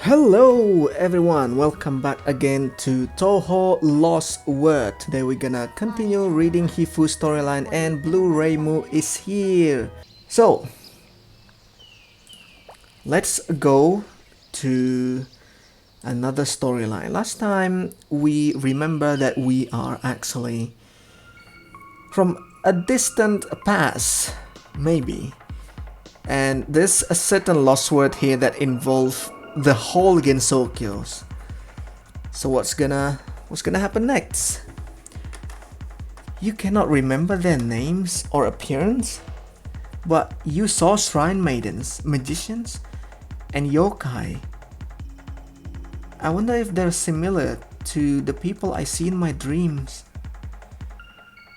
Hello everyone, welcome back again to Touhou LostWord. Today we're gonna continue reading Hifuu storyline and Blu-ray Mu is here. So, let's go to another storyline. Last time we remember that we are actually from a distant past, maybe. And there's a certain lost word here that involves the whole Gensokyo's. So what's gonna happen next? You cannot remember their names or appearance, but you saw shrine maidens, magicians, and yokai. I wonder if they're similar to the people I see in my dreams.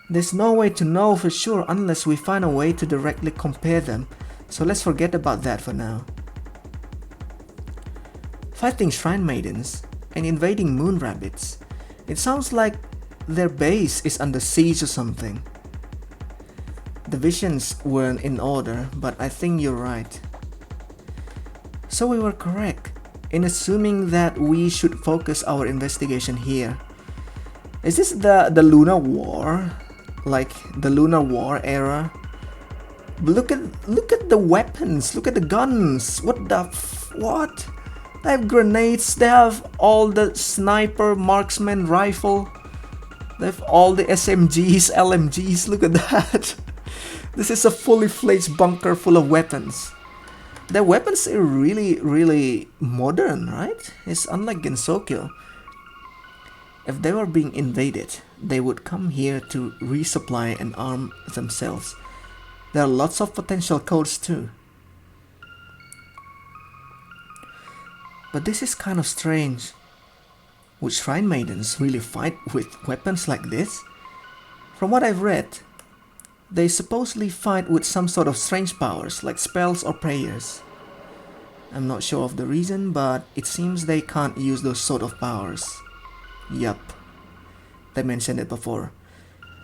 There's no way to know for sure unless we find a way to directly compare them, so let's forget about that for now. Fighting shrine maidens and invading moon rabbits. It sounds like their base is under siege or something. The visions weren't in order, but I think you're right. So we were correct in assuming that we should focus our investigation here. Is this the Lunar War? Like the Lunar War era? Look at the weapons, look at the guns. What? They have grenades, they have all the sniper marksman rifle. They have all the SMGs, LMGs, look at that. This is a fully fledged bunker full of weapons. Their weapons are really modern, right? It's unlike Gensokyo. If they were being invaded, they would come here to resupply and arm themselves. There are lots of potential codes too. But this is kind of strange. Would shrine maidens really fight with weapons like this? From what I've read, they supposedly fight with some sort of strange powers like spells or prayers. I'm not sure of the reason, but it seems they can't use those sort of powers. Yup, they mentioned it before.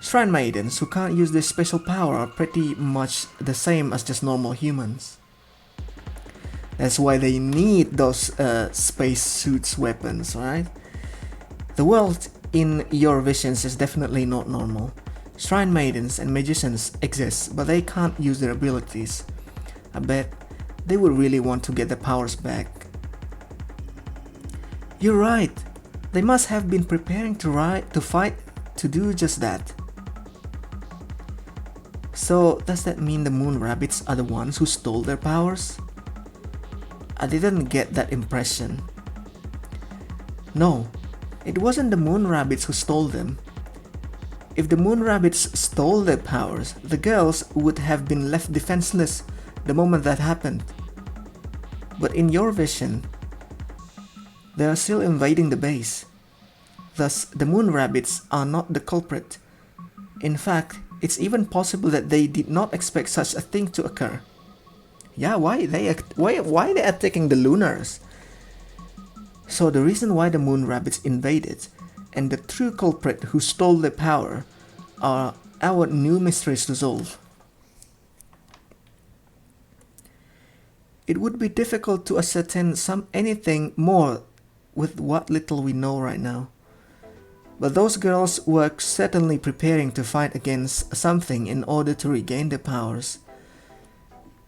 Shrine maidens who can't use this special power are pretty much the same as just normal humans. That's why they need those space suits weapons, right? The world in your visions is definitely not normal. Shrine maidens and magicians exist, but they can't use their abilities. I bet they would really want to get their powers back. You're right. They must have been preparing to fight to do just that. So does that mean the moon rabbits are the ones who stole their powers? I didn't get that impression. No, it wasn't the moon rabbits who stole them. If the moon rabbits stole their powers, the girls would have been left defenseless the moment that happened. But in your vision, they are still invading the base. Thus, the moon rabbits are not the culprit. In fact, it's even possible that they did not expect such a thing to occur. Yeah, why they attacking the lunars? So the reason why the moon rabbits invaded and the true culprit who stole their power are our new mysteries to solve. It would be difficult to ascertain anything more with what little we know right now. But those girls were certainly preparing to fight against something in order to regain their powers.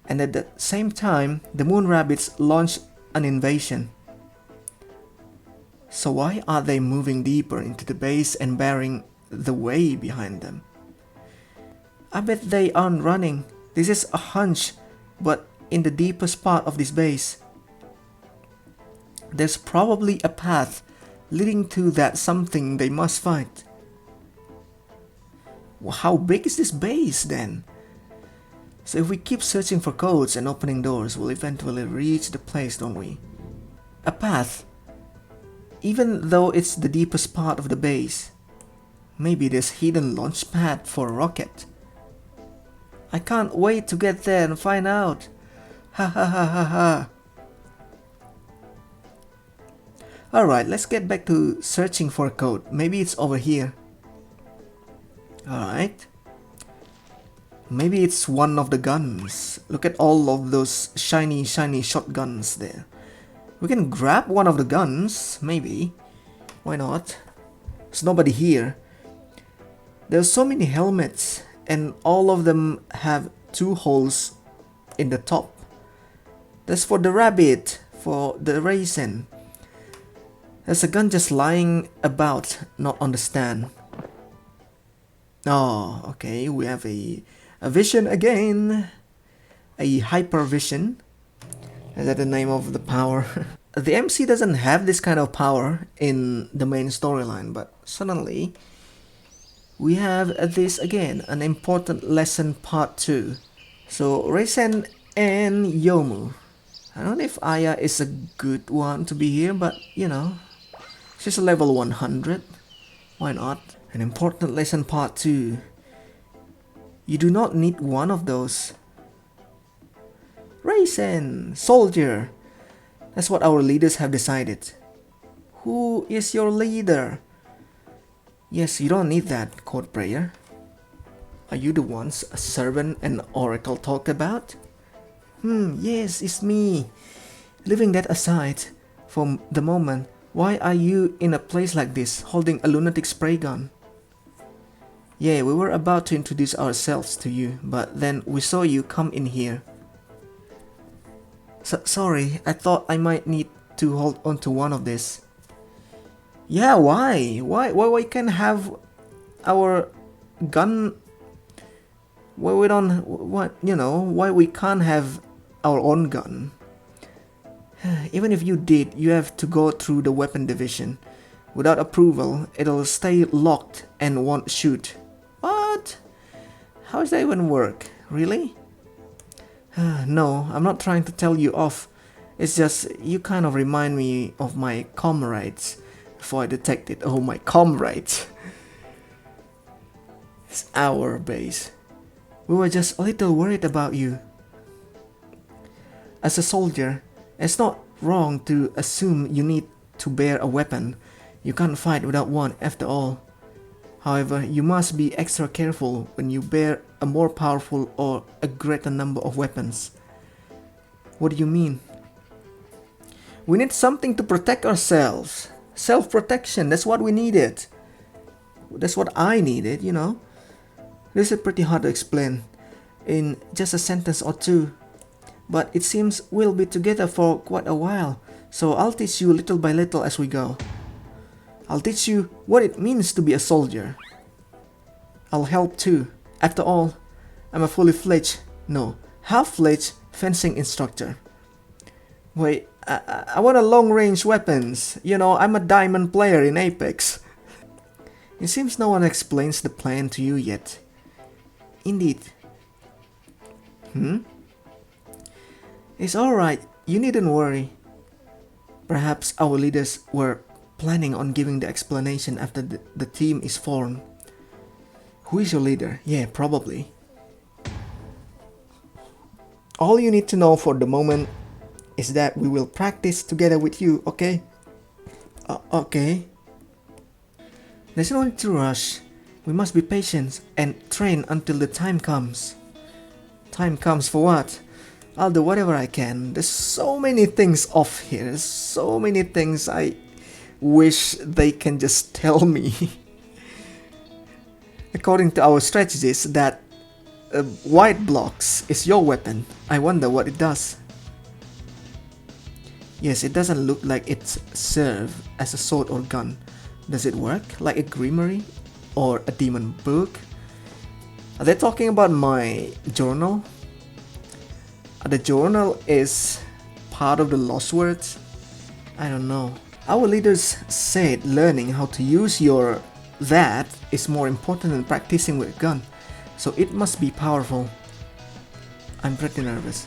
And at the same time, the moon rabbits launched an invasion. So why are they moving deeper into the base and barring the way behind them? I bet they aren't running. This is a hunch, but in the deepest part of this base, there's probably a path leading to that something they must fight. Well, how big is this base then? So if we keep searching for codes and opening doors, we'll eventually reach the place, don't we? A path. Even though it's the deepest part of the base, maybe there's hidden launch pad for a rocket. I can't wait to get there and find out. Ha ha ha ha ha. Alright, let's get back to searching for a code. Maybe it's over here. Alright. Maybe it's one of the guns. Look at all of those shiny shotguns there. We can grab one of the guns, maybe. Why not? There's nobody here. There's so many helmets, and all of them have 2 holes in the top. That's for the rabbit, for the raisin. There's a gun just lying about, not on the stand. Oh, okay, we have a vision again. A hyper vision. Is that the name of the power? The MC doesn't have this kind of power in the main storyline, but suddenly we have this again, an important lesson part 2. So Reisen and Yomu. I don't know if Aya is a good one to be here, but you know, she's a level 100. Why not? An important lesson part 2. You do not need one of those. Reisen, soldier. That's what our leaders have decided. Who is your leader? Yes, you don't need that, code prayer. Are you the ones a servant and oracle talk about? Yes, it's me. Leaving that aside, for the moment, why are you in a place like this, holding a lunatic spray gun? Yeah, we were about to introduce ourselves to you, but then we saw you come in here. Sorry, I thought I might need to hold on to one of this. Yeah, why? Why we can have our gun? Why we don't? What, you know? Why we can't have our own gun? Even if you did, you have to go through the weapon division. Without approval, it'll stay locked and won't shoot. What? How does that even work? Really? No, I'm not trying to tell you off. It's just you kind of remind me of my comrades before I detected. Oh, my comrades. It's our base. We were just a little worried about you. As a soldier, it's not wrong to assume you need to bear a weapon. You can't fight without one after all. However, you must be extra careful when you bear a more powerful or a greater number of weapons. What do you mean? We need something to protect ourselves. Self-protection, that's what we needed. That's what I needed, you know. This is pretty hard to explain in just a sentence or two. But it seems we'll be together for quite a while, so I'll teach you little by little as we go. I'll teach you what it means to be a soldier. I'll help too. After all, I'm a half-fledged fencing instructor. Wait, I want a long-range weapons. You know, I'm a diamond player in Apex. It seems no one explains the plan to you yet. Indeed. It's alright, you needn't worry. Perhaps our leaders were planning on giving the explanation after the team is formed. Who is your leader? Yeah, probably. All you need to know for the moment is that we will practice together with you, okay? Okay. There's no need to rush. We must be patient and train until the time comes. Time comes for what? I'll do whatever I can. There's so many things off here. There's so many things I wish they can just tell me. According to our strategies, that white blocks is your weapon. I wonder what it does. Yes, it doesn't look like it's served as a sword or gun. Does it work like a grimoire or a demon book? Are they talking about my journal? The journal is part of the LostWord? I don't know. Our leaders said learning how to use that is more important than practicing with a gun, so it must be powerful. I'm pretty nervous.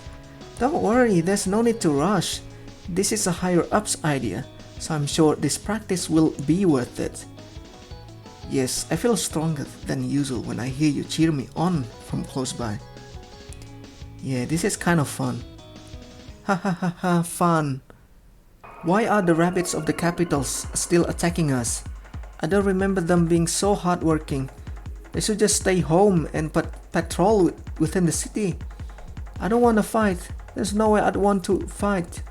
Don't worry, there's no need to rush. This is a higher ups idea, so I'm sure this practice will be worth it. Yes, I feel stronger than usual when I hear you cheer me on from close by. Yeah, this is kind of fun. Ha ha ha ha, fun. Why are the rabbits of the capitals still attacking us? I don't remember them being so hardworking. They should just stay home and patrol within the city. I don't want to fight. There's no way I'd want to fight.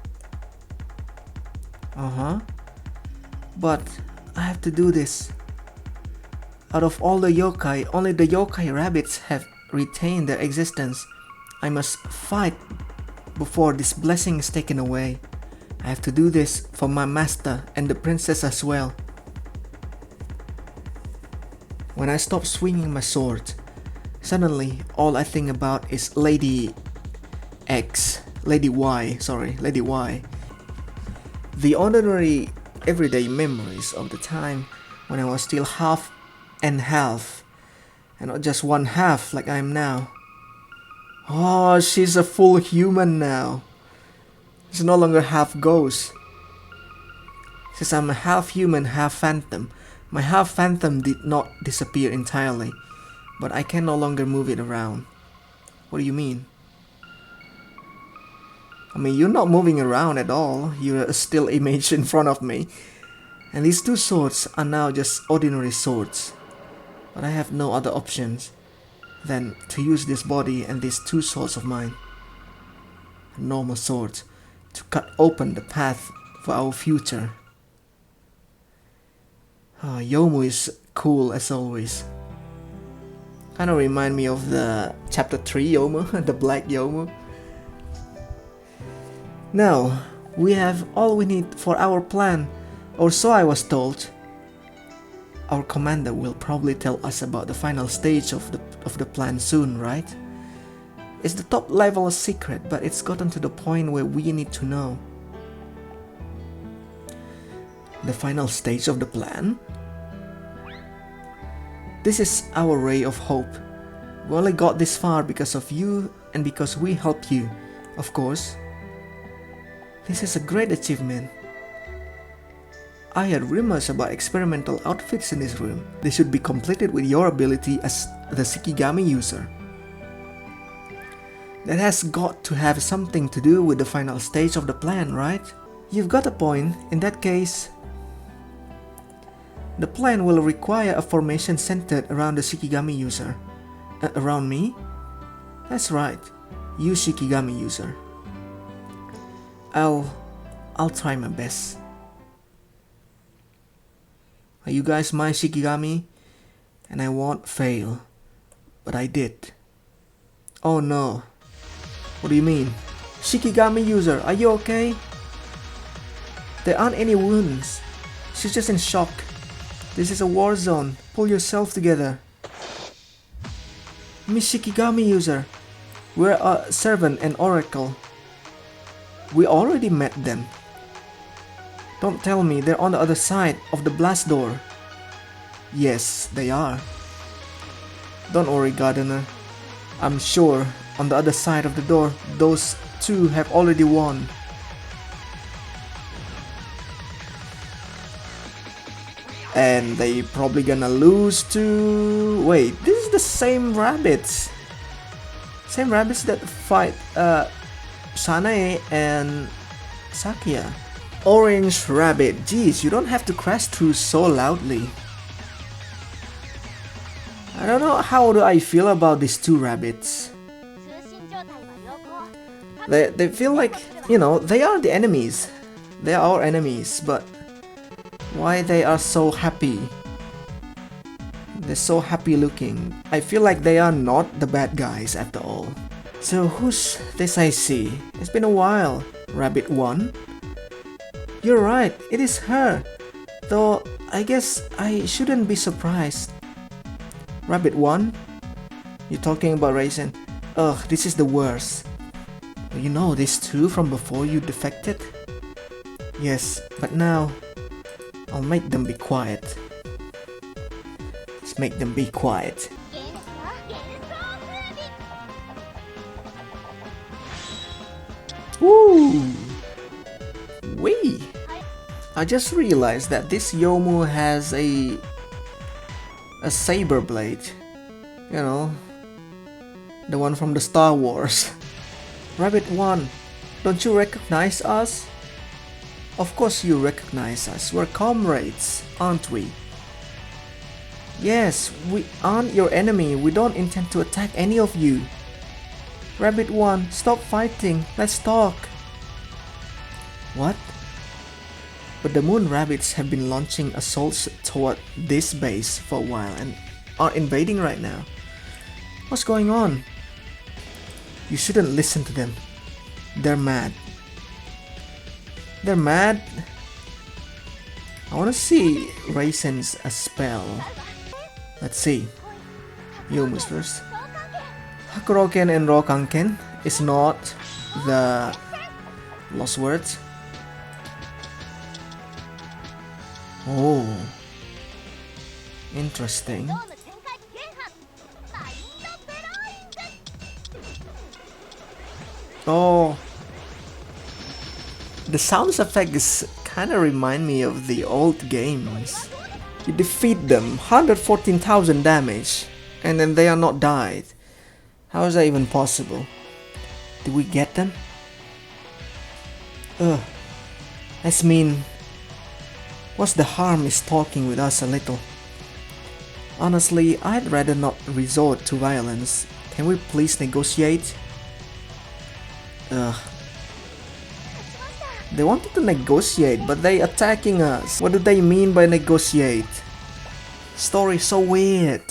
Uh-huh. But I have to do this. Out of all the yokai, only the yokai rabbits have retained their existence. I must fight before this blessing is taken away. I have to do this for my master and the princess as well. When I stop swinging my sword, suddenly all I think about is Lady Y. The ordinary everyday memories of the time when I was still half and half, and not just one half like I am now. Oh, she's a full human now. She's no longer half ghost. Since I'm a half human, half phantom, my half phantom did not disappear entirely, but I can no longer move it around. What do you mean? I mean, you're not moving around at all. You're a still image in front of me. And these two swords are now just ordinary swords. But I have no other options than to use this body and these two swords of mine. Normal swords to cut open the path for our future. Oh, Yomu is cool as always. Kind of remind me of the chapter 3 Yomu, the black Yomu. Now, we have all we need for our plan, or so I was told. Our commander will probably tell us about the final stage of the plan soon, right? It's the top level secret, but it's gotten to the point where we need to know. The final stage of the plan? This is our ray of hope. We only got this far because of you and because we helped you, of course. This is a great achievement. I heard rumors about experimental outfits in this room. They should be completed with your ability as the Shikigami user. That has got to have something to do with the final stage of the plan, right? You've got a point. In that case, the plan will require a formation centered around the Shikigami user. Around me? That's right. You Shikigami user. I'll try my best. Are you guys my Shikigami? And I won't fail. But I did. Oh no. What do you mean? Shikigami user, are you okay? There aren't any wounds. She's just in shock. This is a war zone. Pull yourself together. Miss Shikigami user, we're a servant and oracle. We already met them. Don't tell me they're on the other side of the blast door. Yes, they are. Don't worry, Gardener. I'm sure on the other side of the door, those two have already won. And they probably gonna lose to... Wait, this is the same rabbits. Same rabbits that fight Sanae and Sakia. Orange rabbit, geez, you don't have to crash through so loudly. I don't know how do I feel about these two rabbits. They feel like, you know, they are the enemies. They are our enemies, but why they are so happy? They're so happy looking. I feel like they are not the bad guys after all. So who's this I see? It's been a while. Rabbit 1? You're right, it is her. Though I guess I shouldn't be surprised. Rabbit 1? You're talking about Raisin? Ugh, this is the worst. You know these two from before you defected? Yes, but now I'll make them be quiet. Let's make them be quiet. Woo! Wee! I just realized that this Yomu has a saber blade. You know, the one from the Star Wars. Rabbit 1, don't you recognize us? Of course you recognize us. We're comrades, aren't we? Yes, we aren't your enemy. We don't intend to attack any of you. Rabbit 1, stop fighting. Let's talk. What? But the moon rabbits have been launching assaults toward this base for a while and are invading right now. What's going on? You shouldn't listen to them. They're mad. They're mad? I wanna see Raisen's a spell. Let's see. Youmu's first. Hakuroken and Rokanken is not the LostWord. Oh, interesting. Oh, the sound effect is kinda remind me of the old games. You defeat them, 114,000 damage, and then they are not died. How is that even possible? Did we get them? That's mean. What's the harm is talking with us a little? Honestly, I'd rather not resort to violence. Can we please negotiate? They wanted to negotiate, but they attacking us. What do they mean by negotiate? Story so weird.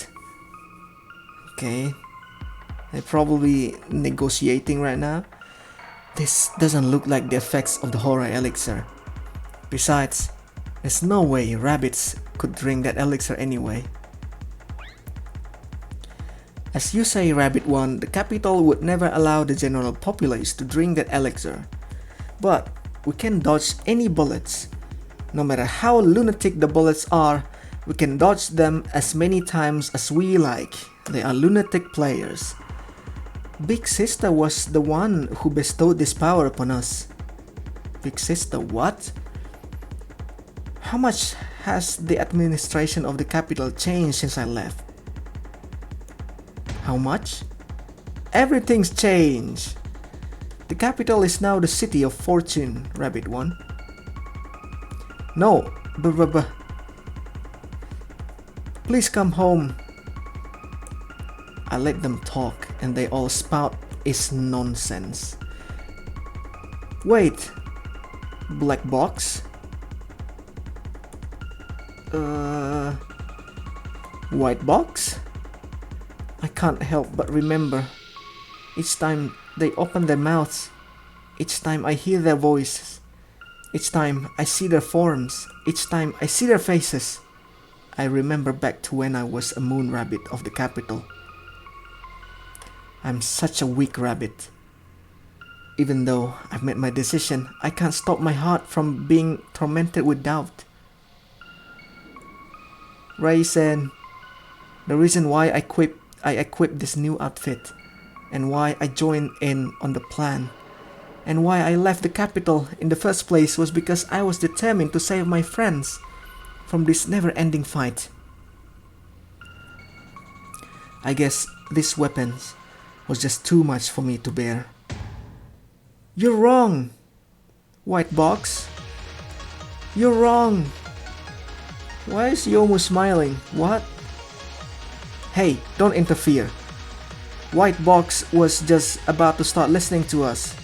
Okay. They're probably negotiating right now. This doesn't look like the effects of the horror elixir. Besides, there's no way rabbits could drink that elixir anyway. As you say, Rabbit 1, the capital would never allow the general populace to drink that elixir. But we can dodge any bullets. No matter how lunatic the bullets are, we can dodge them as many times as we like. They are lunatic players. Big Sister was the one who bestowed this power upon us. Big Sister what? How much has the administration of the capital changed since I left? How much? Everything's changed. The capital is now the city of fortune, Rabbit 1. No, please come home. I let them talk and they all spout is nonsense. Wait, black box? White box? I can't help but remember. Each time they open their mouths, each time I hear their voices, each time I see their forms, each time I see their faces, I remember back to when I was a moon rabbit of the capital. I'm such a weak rabbit. Even though I've made my decision, I can't stop my heart from being tormented with doubt. Raisen, the reason why I equipped this new outfit, and why I joined in on the plan, and why I left the capital in the first place was because I was determined to save my friends from this never-ending fight. I guess these weapons was just too much for me to bear. You're wrong, White Box. You're wrong. Why is Youmu smiling? What? Hey, don't interfere. White Box was just about to start listening to us.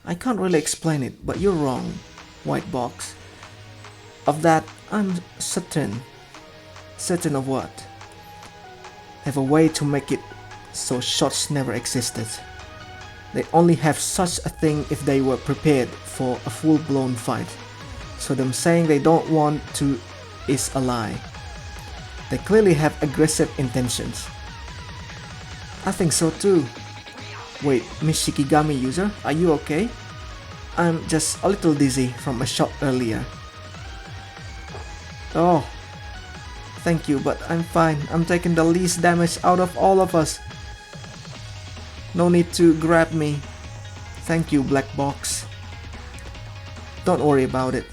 I can't really explain it, but you're wrong, White Box. Of that, I'm certain. Certain of what? Have a way to make it so shots never existed. They only have such a thing if they were prepared for a full-blown fight. So them saying they don't want to is a lie. They clearly have aggressive intentions. I think so too. Wait, Miss Shikigami user, are you okay? I'm just a little dizzy from a shot earlier. Oh, thank you, but I'm fine. I'm taking the least damage out of all of us. No need to grab me. Thank you, Black Box. Don't worry about it.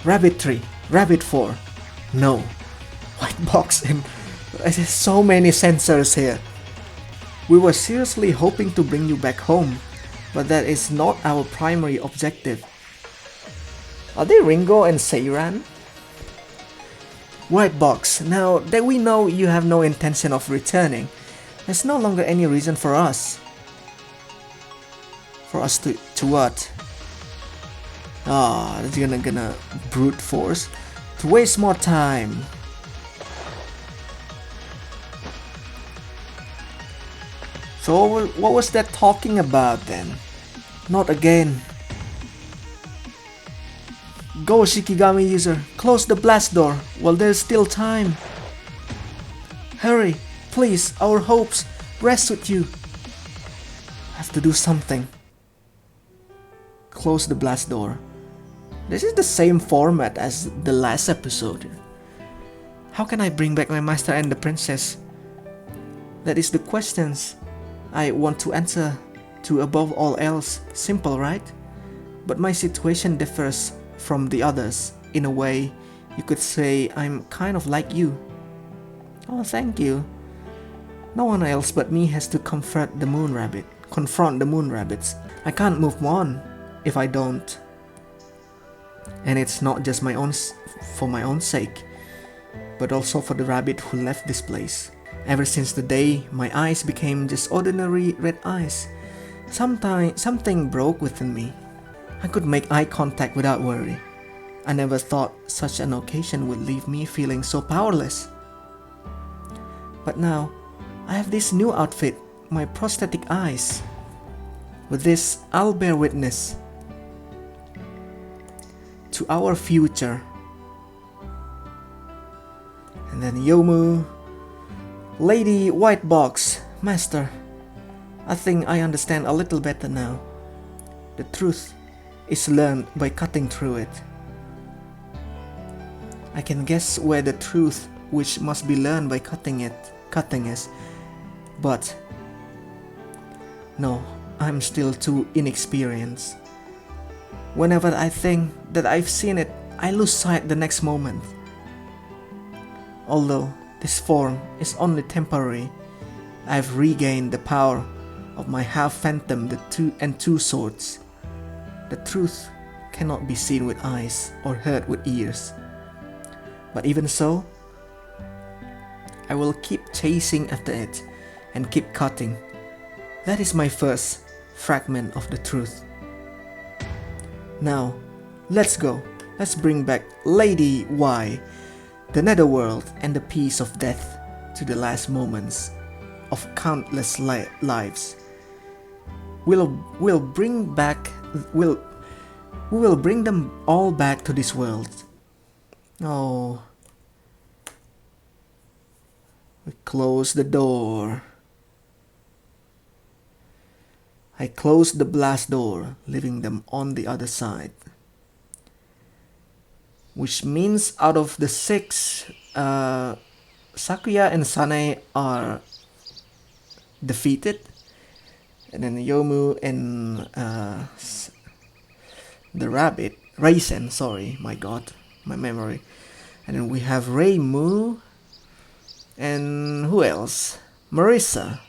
Rabbit 3, Rabbit 4. No. White Box and there's so many sensors here. We were seriously hoping to bring you back home, but that is not our primary objective. Are they Ringo and Seiran? White Box, now that we know you have no intention of returning, there's no longer any reason for us. For us to what? Ah, that's gonna brute force to waste more time. So what was that talking about then? Not again. Go, Shikigami user, close the blast door while there's still time. Hurry, please, our hopes rest with you. I have to do something. Close the blast door. This is the same format as the last episode. How can I bring back my master and the princess? That is the questions I want to answer to above all else. Simple, right? But my situation differs from the others. In a way, you could say I'm kind of like you. Oh, thank you. No one else but me has to confront the moon rabbits. I can't move on if I don't. And it's not just for my own sake, but also for the rabbit who left this place. Ever since the day my eyes became just ordinary red eyes, something broke within me. I could make eye contact without worry. I never thought such an occasion would leave me feeling so powerless. But now, I have this new outfit, my prosthetic eyes. With this, I'll bear witness to our future. And then Yomu, Lady White Box, Master. I think I understand a little better now. The truth is learned by cutting through it. I can guess where the truth which must be learned by cutting is. But no, I'm still too inexperienced. Whenever I think that I've seen it, I lose sight the next moment. Although this form is only temporary, I've regained the power of my half phantom, the two swords. The truth cannot be seen with eyes or heard with ears. But even so, I will keep chasing after it and keep cutting. That is my first fragment of the truth. Now, let's go. Let's bring back Lady Y, the netherworld, and the peace of death to the last moments of countless lives. We will bring them all back to this world. Oh. We close the door. I closed the blast door, leaving them on the other side. Which means out of the 6, Sakuya and Sane are defeated. And then Yomu and the rabbit, Raisin, sorry, my god, my memory. And then we have Reimu and who else? Marissa.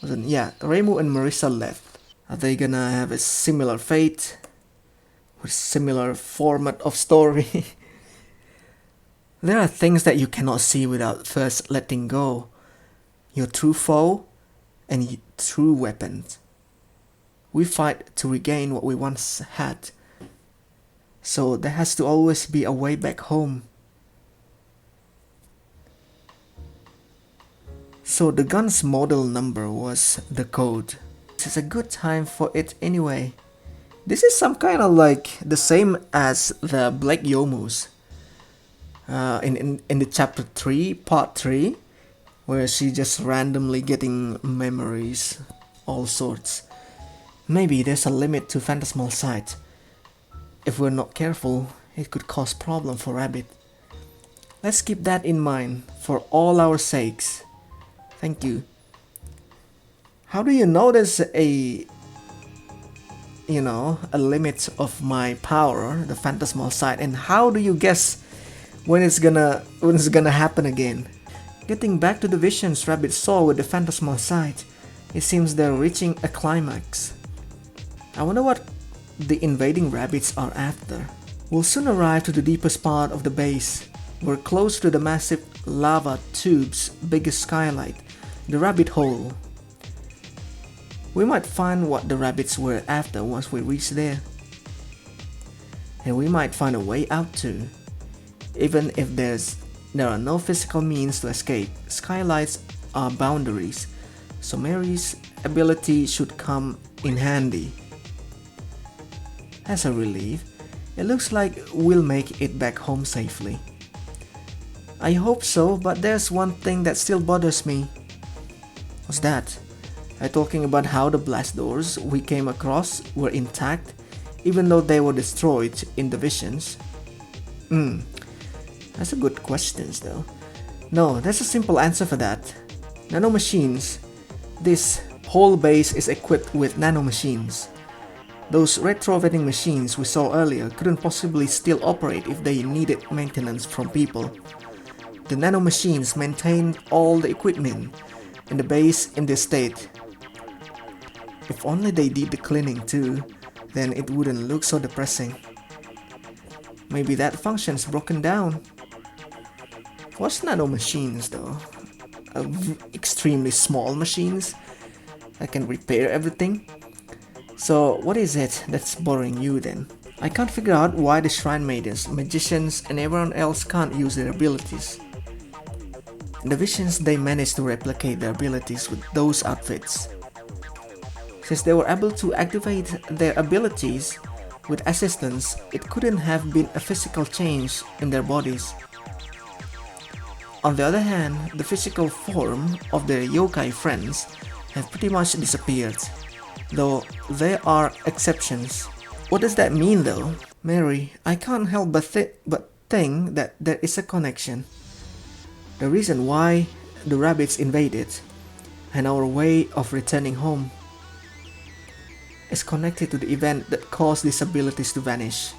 Yeah, Reimu and Marissa left. Are they gonna have a similar fate? With similar format of story? There are things that you cannot see without first letting go. Your true foe and true weapons. We fight to regain what we once had. So there has to always be a way back home. So the gun's model number was the code. This is a good time for it anyway. This is some kind of like the same as the Black Yomus. In the chapter 3, part 3, where she just randomly getting memories, all sorts. Maybe there's a limit to phantasmal sight. If we're not careful, it could cause problem for Rabbit. Let's keep that in mind for all our sakes. Thank you. How do you know there's a limit of my power, the phantasmal sight, and how do you guess when it's gonna happen again? Getting back to the visions Rabbit saw with the phantasmal sight, it seems they're reaching a climax. I wonder what the invading rabbits are after. We'll soon arrive to the deepest part of the base. We're close to the massive lava tube's biggest skylight, the rabbit hole. We might find what the rabbits were after once we reach there. And we might find a way out too. Even if there are no physical means to escape, skylights are boundaries, so Mary's ability should come in handy. As a relief, it looks like we'll make it back home safely. I hope so, but there's one thing that still bothers me. What's that? Are you talking about how the blast doors we came across were intact, even though they were destroyed in the visions? That's a good question though. No, there's a simple answer for that. Nanomachines. This whole base is equipped with nanomachines. Those retro vending machines we saw earlier couldn't possibly still operate if they needed maintenance from people. The nanomachines maintain all the equipment and the base in this state. If only they did the cleaning too, then it wouldn't look so depressing. Maybe that function's broken down. What's nanomachines though? Extremely small machines that can repair everything? So what is it that's bothering you then? I can't figure out why the Shrine Maidens, magicians and everyone else can't use their abilities. In the visions they managed to replicate their abilities with those outfits. Since they were able to activate their abilities with assistance, it couldn't have been a physical change in their bodies. On the other hand, the physical form of their yokai friends have pretty much disappeared, though there are exceptions. What does that mean though? Mary, I can't help but think that there is a connection. The reason why the rabbits invaded and our way of returning home is connected to the event that caused these abilities to vanish.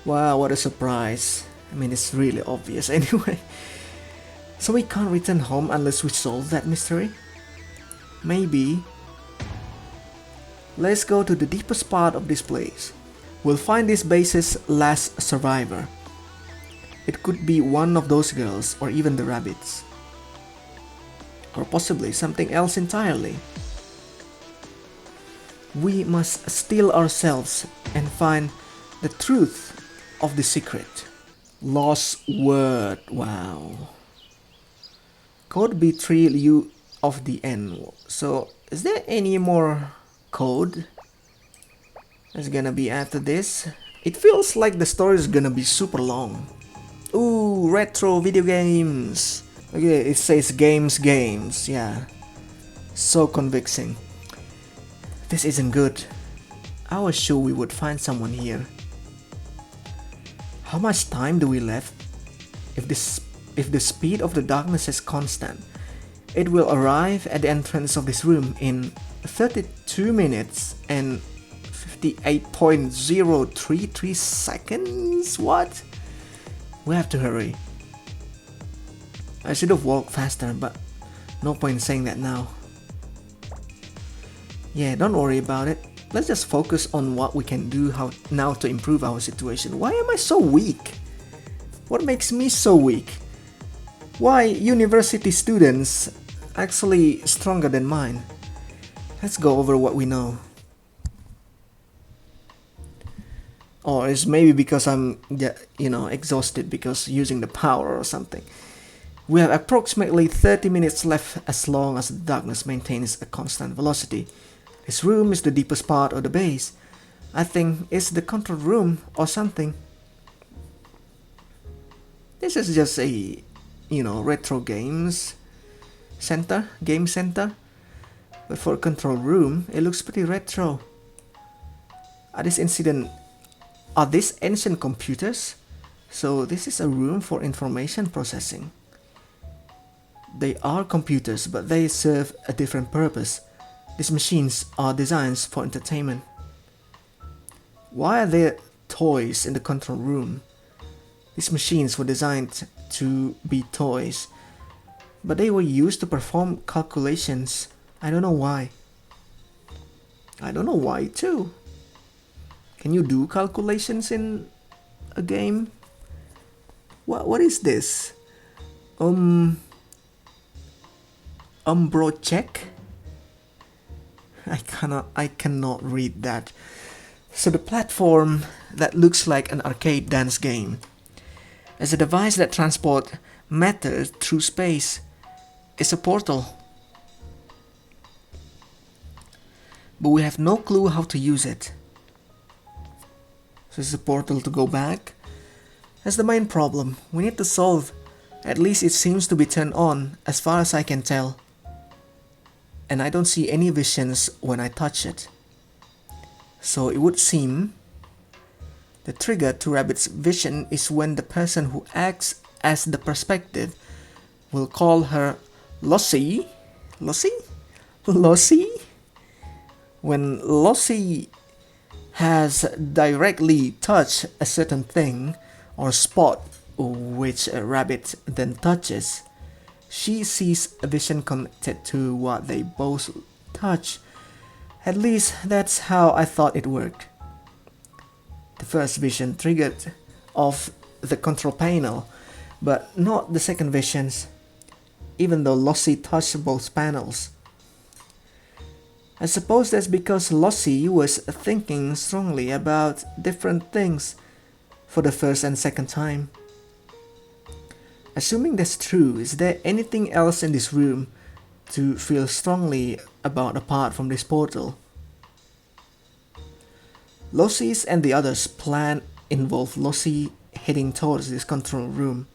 Wow, what a surprise. I mean, it's really obvious anyway. So we can't return home unless we solve that mystery? Maybe. Let's go to the deepest part of this place. We'll find this base's last survivor. It could be one of those girls or even the rabbits. Or possibly something else entirely. We must steel ourselves and find the truth of the secret. LostWord, wow. Code B3 U of the N. So, is there any more code that's gonna be after this? It feels like the story is gonna be super long. Ooh, retro video games. Okay, it says games, yeah. So convincing. This isn't good. I was sure we would find someone here. How much time do we left? If the speed of the darkness is constant, it will arrive at the entrance of this room in 32 minutes and 58.033 seconds? What? We have to hurry. I should have walked faster, but no point saying that now. Yeah, don't worry about it. Let's just focus on what we can do now to improve our situation. Why am I so weak? What makes me so weak? Why university students actually stronger than mine? Let's go over what we know. Or it's maybe because I'm, exhausted because using the power or something. We have approximately 30 minutes left as long as the darkness maintains a constant velocity. This room is the deepest part of the base. I think it's the control room or something. This is just a, retro game center. But for a control room, it looks pretty retro. Are these ancient computers? So this is a room for information processing. They are computers, but they serve a different purpose. These machines are designed for entertainment. Why are there toys in the control room? These machines were designed to be toys, but they were used to perform calculations. I don't know why. I don't know why too. Can you do calculations in a game? What is this? Umbro check? I cannot read that. So the platform that looks like an arcade dance game as a device that transports matter through space is a portal. But we have no clue how to use it. So it's a portal to go back. That's the main problem we need to solve. At least it seems to be turned on as far as I can tell. And I don't see any visions when I touch it. So it would seem the trigger to Rabbit's vision is when the person who acts as the perspective will call her Lossie. When Lossie has directly touched a certain thing or spot which a rabbit then touches, she sees a vision connected to what they both touch. At least that's how I thought it worked. The first vision triggered off the control panel, but not the second visions, even though Lossie touched both panels. I suppose that's because Lossie was thinking strongly about different things for the first and second time. Assuming that's true, is there anything else in this room to feel strongly about apart from this portal? Lossie's and the others' plan involved Lossie heading towards this control room.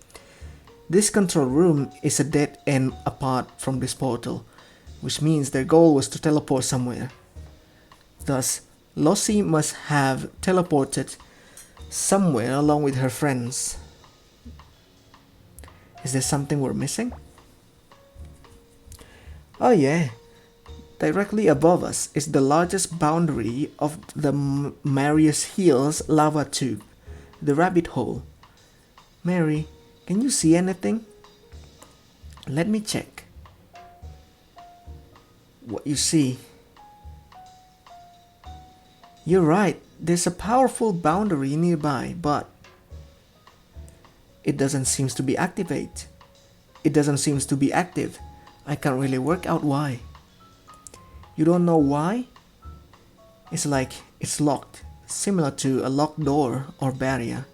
This control room is a dead end apart from this portal, which means their goal was to teleport somewhere. Thus, Lossie must have teleported somewhere along with her friends. Is there something we're missing? Oh yeah, directly above us is the largest boundary of the Marius Hills lava tube, the rabbit hole. Mary, can you see anything? Let me check. What you see? You're right, there's a powerful boundary nearby, but it doesn't seem to be active. I can't really work out why. You don't know why? It's like it's locked, similar to a locked door or barrier.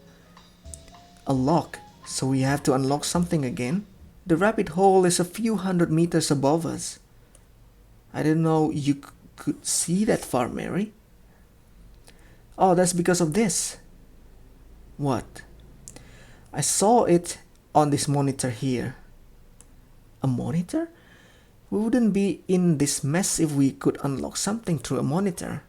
A lock, so we have to unlock something again? The rabbit hole is a few hundred meters above us. I didn't know you could see that far, Mary. Oh, that's because of this. What? I saw it on this monitor here. A monitor? We wouldn't be in this mess if we could unlock something through a monitor.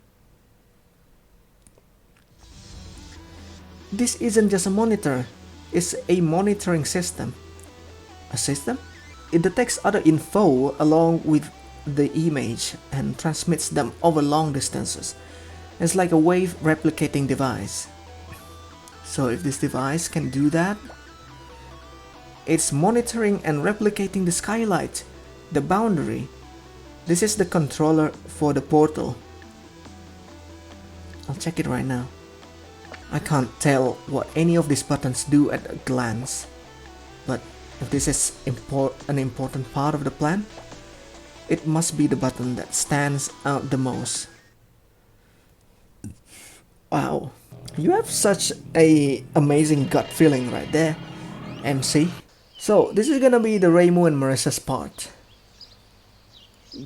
This isn't just a monitor, it's a monitoring system. A system? It detects other info along with the image and transmits them over long distances. It's like a wave replicating device. So if this device can do that, it's monitoring and replicating the skylight, the boundary. This is the controller for the portal. I'll check it right now. I can't tell what any of these buttons do at a glance, but if this is an important part of the plan, it must be the button that stands out the most. Wow, you have such a amazing gut feeling right there, MC. So this is gonna be the Reimu and Marissa's part.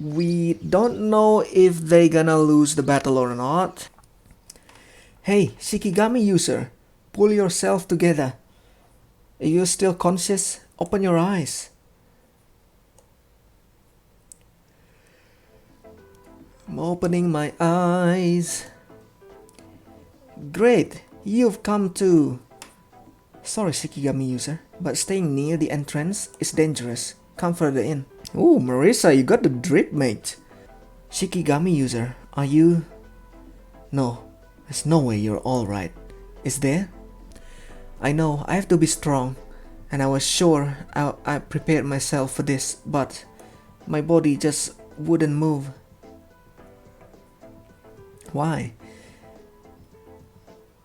We don't know if they gonna lose the battle or not. Hey, Shikigami user, pull yourself together. Are you still conscious? Open your eyes. I'm opening my eyes. Great, you've come to... Sorry, Shikigami user, but staying near the entrance is dangerous. Come further in. Ooh, Marissa, you got the drip, mate. Shikigami user, are you... No, there's no way you're alright. Is there? I know, I have to be strong. And I was sure I prepared myself for this, but my body just wouldn't move. Why?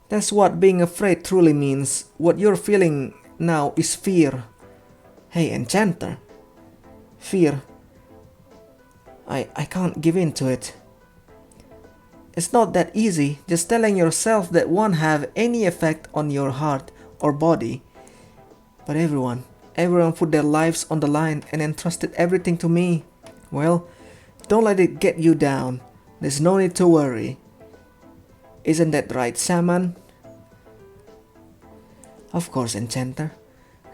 That's what being afraid truly means. What you're feeling now is fear. Hey, Enchanter. Fear. I can't give in to it. It's not that easy just telling yourself that won't have any effect on your heart or body. But everyone put their lives on the line and entrusted everything to me. Well, don't let it get you down. There's no need to worry. Isn't that right, Shaman? Of course, Enchanter.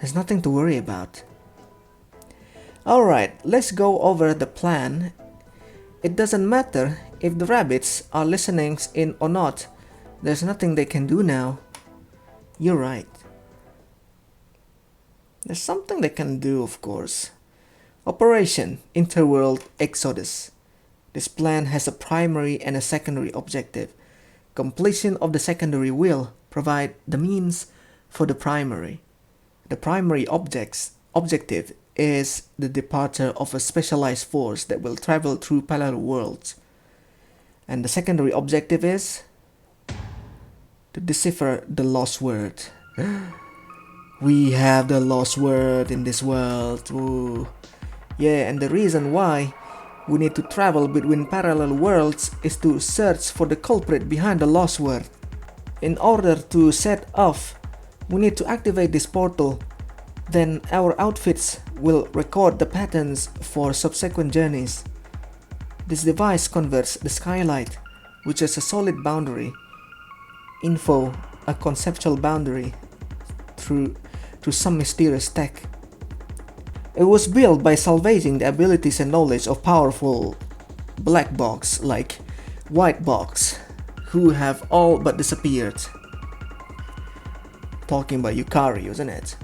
There's nothing to worry about. Alright, let's go over the plan. It doesn't matter if the rabbits are listening in or not. There's nothing they can do now. You're right. There's something they can do, of course. Operation Interworld Exodus. This plan has a primary and a secondary objective. Completion of the secondary will provide the means for the primary. The primary objective is the departure of a specialized force that will travel through parallel worlds. And the secondary objective is to decipher the lost word. We have the lost word in this world. Ooh. Yeah, and the reason why we need to travel between parallel worlds is to search for the culprit behind the lost word. In order to set off, we need to activate this portal. Then our outfits will record the patterns for subsequent journeys. This device converts the skylight, which is a solid boundary, info, a conceptual boundary, through some mysterious tech. It was built by salvaging the abilities and knowledge of powerful black box like white box, who have all but disappeared. Talking about Yukari, isn't it?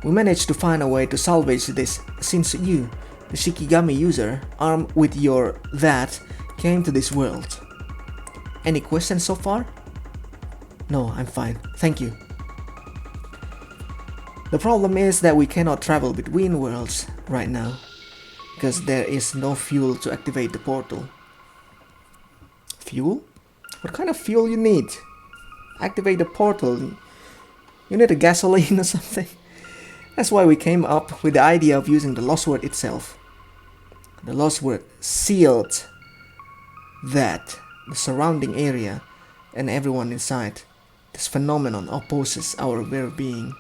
We managed to find a way to salvage this since you, the Shikigami user, armed with your that, came to this world. Any questions so far? No, I'm fine. Thank you. The problem is that we cannot travel between worlds right now, because there is no fuel to activate the portal. Fuel? What kind of fuel you need? Activate the portal. You need a gasoline or something? That's why we came up with the idea of using the LostWord itself. The LostWord sealed that, the surrounding area, and everyone inside. This phenomenon opposes our very being.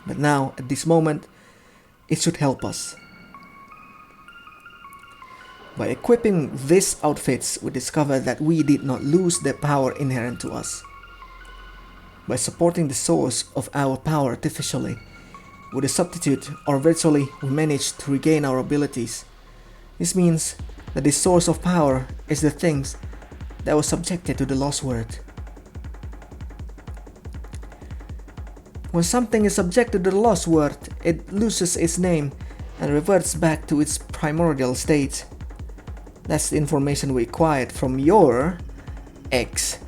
But now, at this moment, it should help us. By equipping these outfits, we discover that we did not lose the power inherent to us. By supporting the source of our power artificially, with a substitute or virtually, we managed to regain our abilities. This means that the source of power is the things that were subjected to the lost word. When something is subjected to the lost word, it loses its name and reverts back to its primordial state. That's the information we acquired from your X.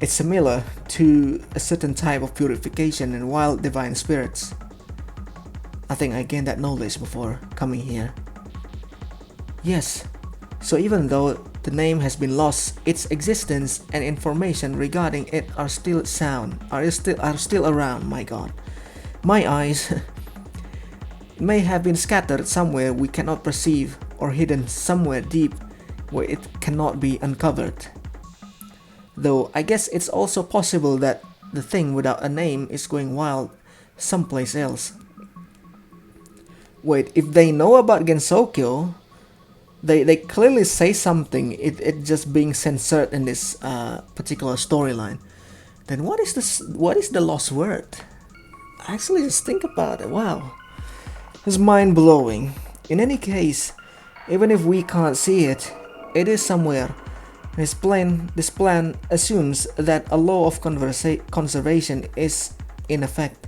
It's similar to a certain type of purification in wild divine spirits. I think I gained that knowledge before coming here. Yes, so even though the name has been lost, its existence and information regarding it are still sound, are still around, my god. My eyes may have been scattered somewhere we cannot perceive, or hidden somewhere deep where it cannot be uncovered. Though I guess it's also possible that the thing without a name is going wild someplace else. Wait, if they know about Gensokyo, they clearly say something, it just being censored in this particular storyline. Then what is the lost word? Actually, just think about it. Wow, it's mind-blowing. In any case, even if we can't see it, it is somewhere. This plan assumes that a law of conservation is in effect.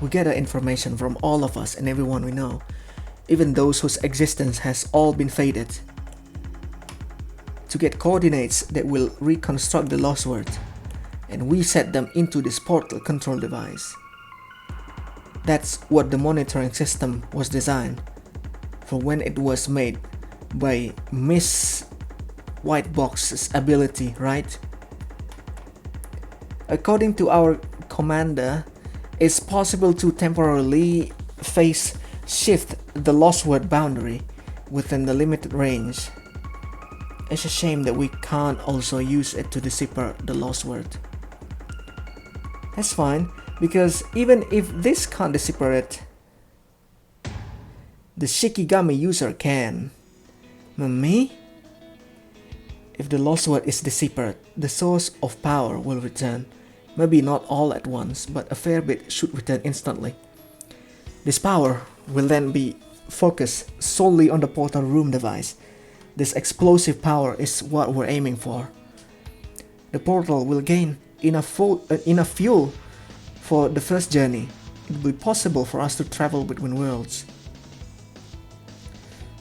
We gather information from all of us and everyone we know, even those whose existence has all been faded, to get coordinates that will reconstruct the lost word, and we set them into this portal control device. That's what the monitoring system was designed for when it was made by Miss Whitebox's ability, right? According to our commander, it's possible to temporarily phase shift the lost word boundary within the limited range. It's a shame that we can't also use it to decipher the lost word. That's fine, because even if this can't decipher it, the Shikigami user can. Me? If the lost word is deciphered, the source of power will return. Maybe not all at once, but a fair bit should return instantly. This power will then be focused solely on the portal room device. This explosive power is what we're aiming for. The portal will gain enough fuel for the first journey. It will be possible for us to travel between worlds.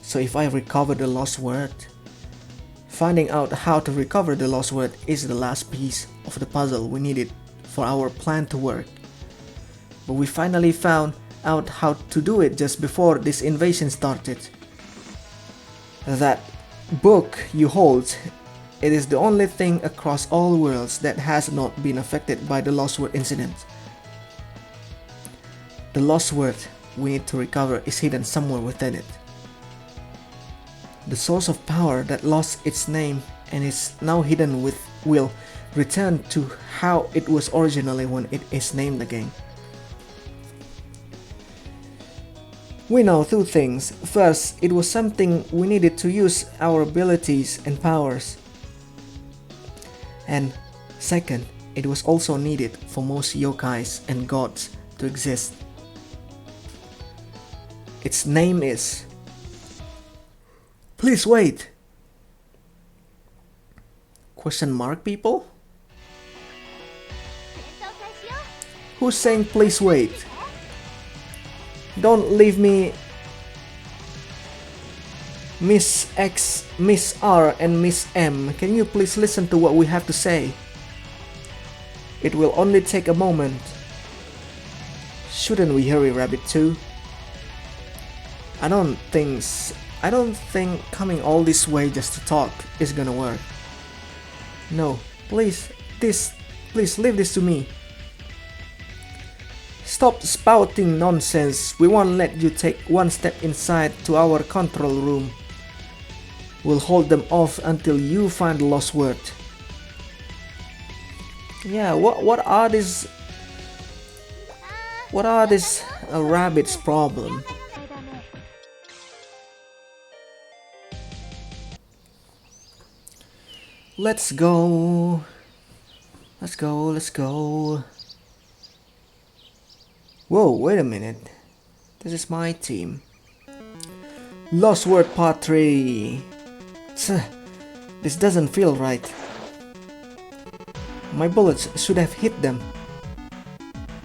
So if I recover the lost word, finding out how to recover the lost word is the last piece of the puzzle we needed for our plan to work. But we finally found out how to do it just before this invasion started. That book you hold, it is the only thing across all worlds that has not been affected by the lost word incident. The lost word we need to recover is hidden somewhere within it. The source of power that lost its name and is now hidden will return to how it was originally when it is named again. We know two things. First, it was something we needed to use our abilities and powers. And second, it was also needed for most yokais and gods to exist. Its name is... Please wait! Question mark, people? Who's saying please wait? Don't leave me... Miss X, Miss R and Miss M, can you please listen to what we have to say? It will only take a moment. Shouldn't we hurry, Rabbit 2? I don't think coming all this way just to talk is gonna work. No, please leave this to me. Stop spouting nonsense. We won't let you take one step inside to our control room. We'll hold them off until you find the lost word. Yeah, what are these rabbit's problem? Let's go. Whoa, wait a minute. This is my team. Lost Word Part 3. This doesn't feel right. My bullets should have hit them.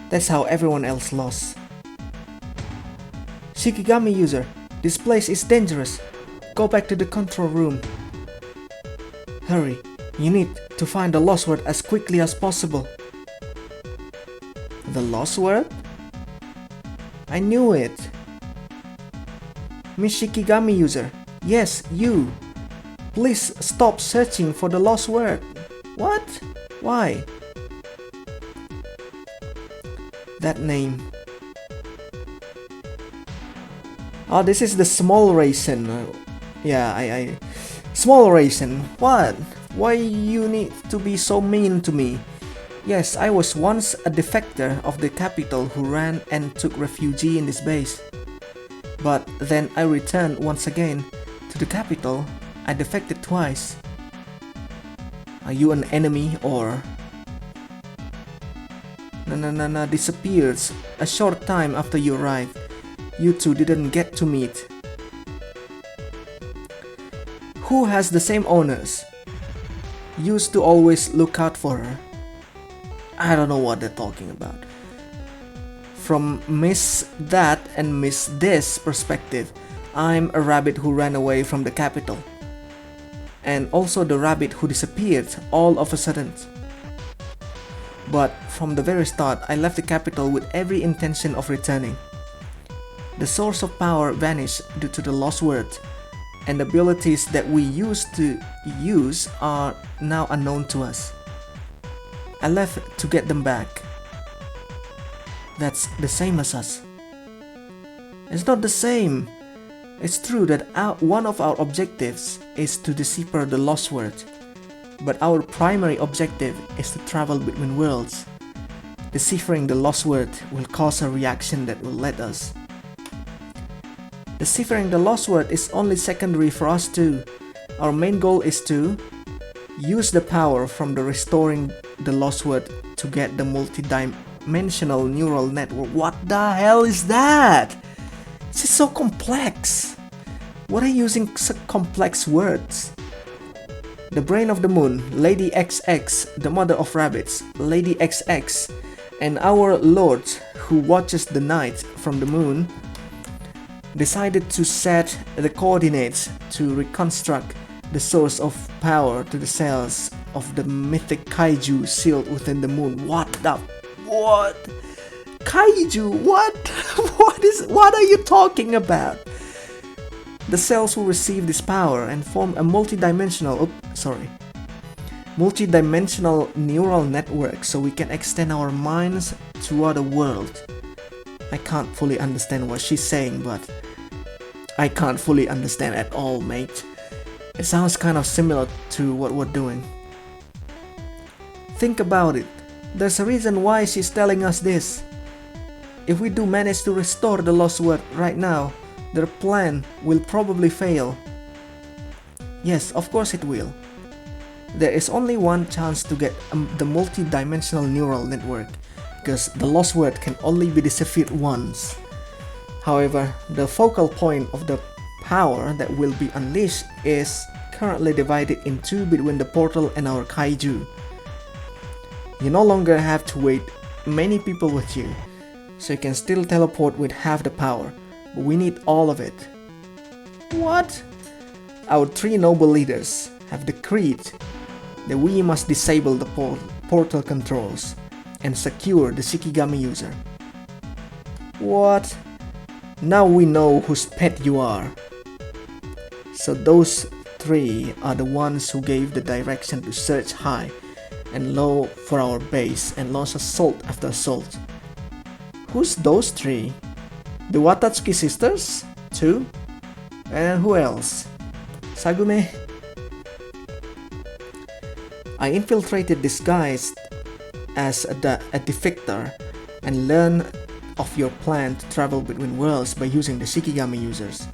That's how everyone else lost. Shikigami user, this place is dangerous. Go back to the control room. Hurry, you need to find the lost word as quickly as possible. The lost word? I knew it. Miss Shikigami user, yes, you. Please stop searching for the lost word. What? Why? That name. Oh, this is the small raisin. Yeah, Small raisin. What? Why you need to be so mean to me? Yes, I was once a defector of the capital who ran and took refuge in this base. But then I returned once again to the capital. I defected twice. Are you an enemy or... No, disappeared a short time after you arrived. You two didn't get to meet. Who has the same owners? Used to always look out for her. I don't know what they're talking about. From Miss That and Miss This perspective, I'm a rabbit who ran away from the capital. And also the rabbit who disappeared all of a sudden. But from the very start, I left the capital with every intention of returning. The source of power vanished due to the lost word, and the abilities that we used to use are now unknown to us. I left to get them back. That's the same as us. It's not the same. It's true that one of our objectives is to decipher the LostWord, but our primary objective is to travel between worlds. Deciphering the LostWord will cause a reaction that will let us. Deciphering the LostWord is only secondary for us too. Our main goal is to use the power from the restoring the LostWord to get the multi-dimensional neural network. What the hell is that? This is so complex. What are you using such complex words? The brain of the moon, Lady XX, the mother of rabbits, Lady XX, and our Lord who watches the night from the moon decided to set the coordinates to reconstruct the source of power to the cells of the mythic kaiju sealed within the moon. What? Kaiju? What? What are you talking about? The cells will receive this power and form a multi-dimensional neural network so we can extend our minds to other world. I can't fully understand what she's saying, but I can't fully understand at all, mate. It sounds kind of similar to what we're doing. Think about it. There's a reason why she's telling us this. If we do manage to restore the LostWord right now, their plan will probably fail. Yes, of course it will. There is only one chance to get the multi-dimensional neural network, because the LostWord can only be deciphered once. However, the focal point of the power that will be unleashed is currently divided in two between the portal and our kaiju. You no longer have to wait many people with you, so you can still teleport with half the power, but we need all of it. What? Our three noble leaders have decreed that we must disable the portal controls and secure the Shikigami user. What? Now we know whose pet you are. So those three are the ones who gave the direction to search high and low for our base and launch assault after assault. Who's those three? The Watatsuki sisters? Too? And who else? Sagume? I infiltrated disguised as a defector and learned of your plan to travel between worlds by using the Shikigami users.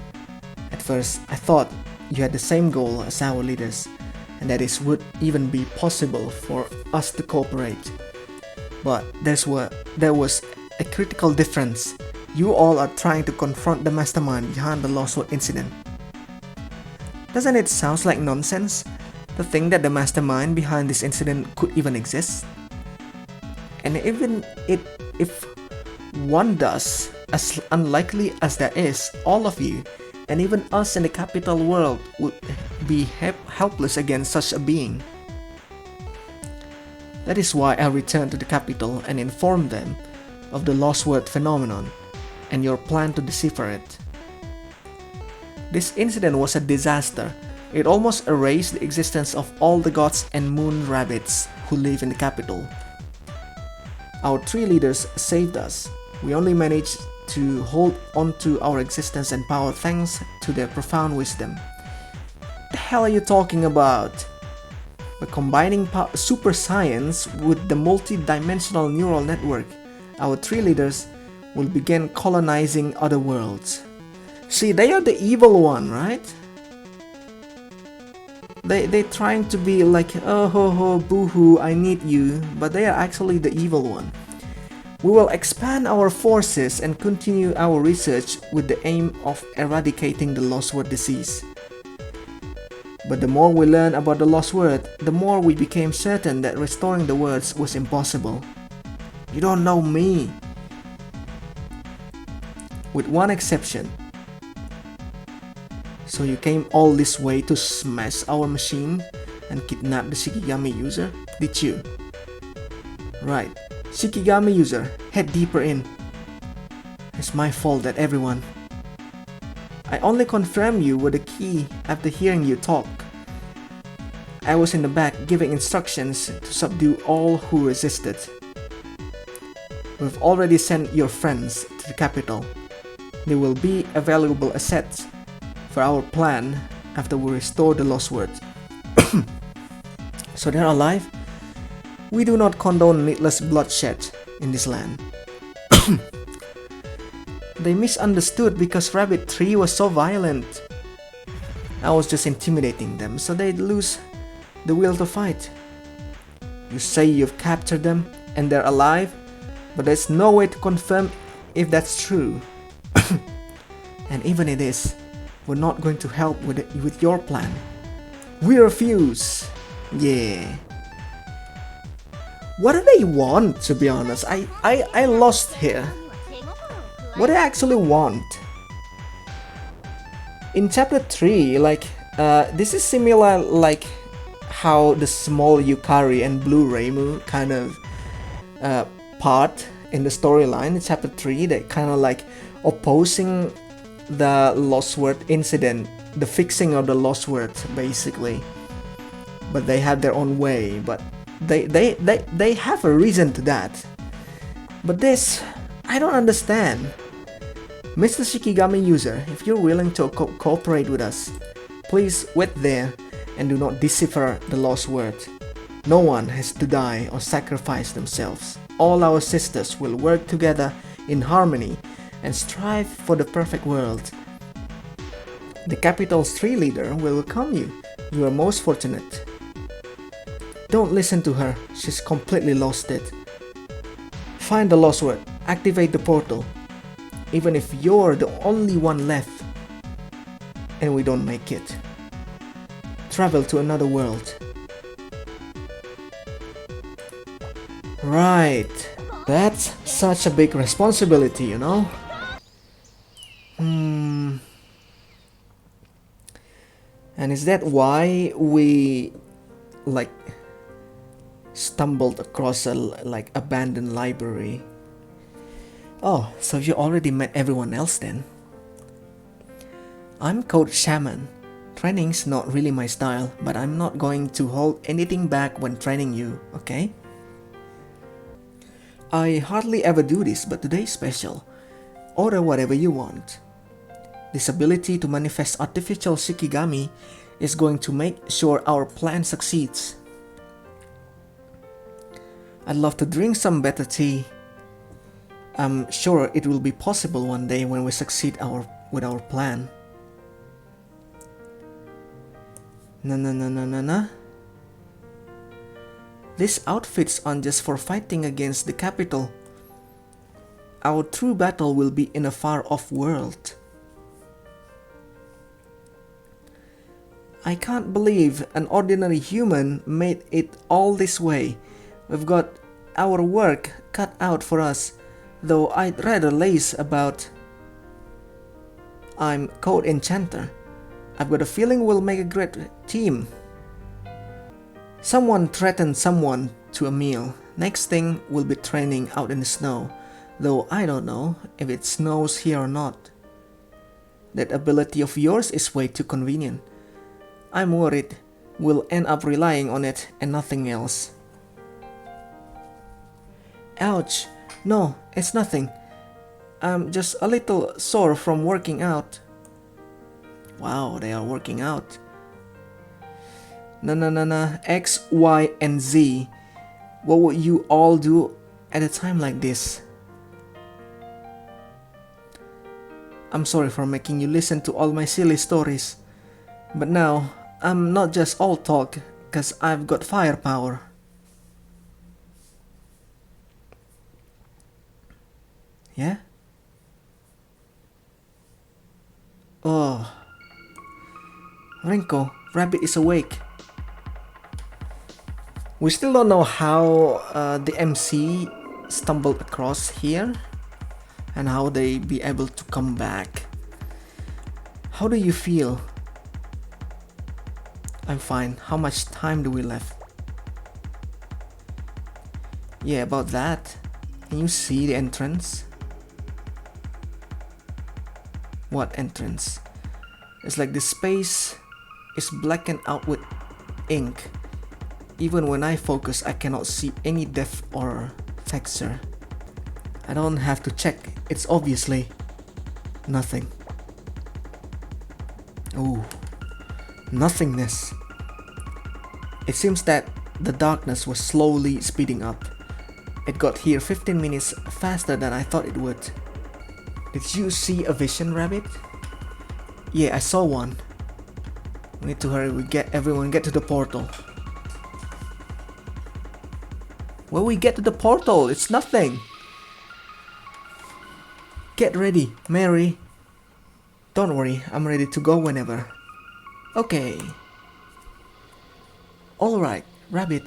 At first, I thought you had the same goal as our leaders, and that it would even be possible for us to cooperate. But there was a critical difference. You all are trying to confront the mastermind behind the LostWord incident. Doesn't it sound like nonsense to think that the mastermind behind this incident could even exist? And even if one does, as unlikely as that is, all of you, and even us in the capital world, would be helpless against such a being. That is why I returned to the capital and informed them of the LostWord phenomenon and your plan to decipher it. This incident was a disaster. It almost erased the existence of all the gods and moon rabbits who live in the capital. Our three leaders saved us. We only managed to hold on to our existence and power thanks to their profound wisdom. What the hell are you talking about? By combining super science with the multi-dimensional neural network, our three leaders will begin colonizing other worlds. See, they are the evil one, right? They're trying to be like, oh ho ho, boo hoo, I need you, but they are actually the evil one. We will expand our forces and continue our research with the aim of eradicating the LostWord disease. But the more we learn about the LostWord, the more we became certain that restoring the words was impossible. You don't know me. With one exception. So you came all this way to smash our machine and kidnap the Shikigami user, did you? Right. Shikigami user, head deeper in. It's my fault that everyone. I only confirmed you were the key after hearing you talk. I was in the back giving instructions to subdue all who resisted. We've already sent your friends to the capital. They will be a valuable asset for our plan after we restore the LostWord. So they're alive? We do not condone needless bloodshed in this land. They misunderstood because Rabbit 3 was so violent. I was just intimidating them so they'd lose the will to fight. You say you've captured them and they're alive, but there's no way to confirm if that's true. And even it is, we're not going to help with your plan. We refuse. Yeah. What do they want, to be honest? I lost here. What do they actually want? In chapter 3, this is similar like how the small Yukari and Blue Reimu kind of part in the storyline in chapter 3. They kind of like opposing the LostWord incident, the fixing of the LostWord basically. But they have their own way, but they have a reason to that. But this, I don't understand. Mr. Shikigami user, if you're willing to cooperate with us, please wait there and do not decipher the LostWord. No one has to die or sacrifice themselves. All our sisters will work together in harmony and strive for the perfect world. The capital's 3 leader will welcome you. You are most fortunate. Don't listen to her, she's completely lost it. Find the LostWord, activate the portal. Even if you're the only one left and we don't make it. Travel to another world. Right, that's such a big responsibility, you know? And is that why we stumbled across a abandoned library? Oh, so you already met everyone else then? I'm Code Shaman. Training's not really my style, but I'm not going to hold anything back when training you, okay? I hardly ever do this, but today's special. Order whatever you want. This ability to manifest artificial Shikigami is going to make sure our plan succeeds. I'd love to drink some better tea. I'm sure it will be possible one day when we succeed with our plan. No. These outfits aren't just for fighting against the capital. Our true battle will be in a far-off world. I can't believe an ordinary human made it all this way. We've got our work cut out for us, though I'd rather laze about. I'm Code Enchanter. I've got a feeling we'll make a great team. Someone threatened someone to a meal. Next thing, we'll be training out in the snow, though I don't know if it snows here or not. That ability of yours is way too convenient. I'm worried we'll end up relying on it and nothing else. Ouch! No, it's nothing. I'm just a little sore from working out. Wow, they are working out. No. X, Y, and Z. What would you all do at a time like this? I'm sorry for making you listen to all my silly stories. But now, I'm not just all talk, cause I've got firepower. Yeah? Oh. Renko, Rabbit is awake. We still don't know how the MC stumbled across here and how they be able to come back. How do you feel? I'm fine. How much time do we left? Yeah, about that. Can you see the entrance? What entrance? It's like the space is blackened out with ink. Even when I focus, I cannot see any depth or texture. I don't have to check. It's obviously nothing. Ooh, nothingness. It seems that the darkness was slowly speeding up. It got here 15 minutes faster than I thought it would. Did you see a vision, Rabbit? Yeah, I saw one. We need to hurry, everyone get to the portal. When we get to the portal, it's nothing. Get ready, Mary. Don't worry, I'm ready to go whenever. Okay. Alright, Rabbit.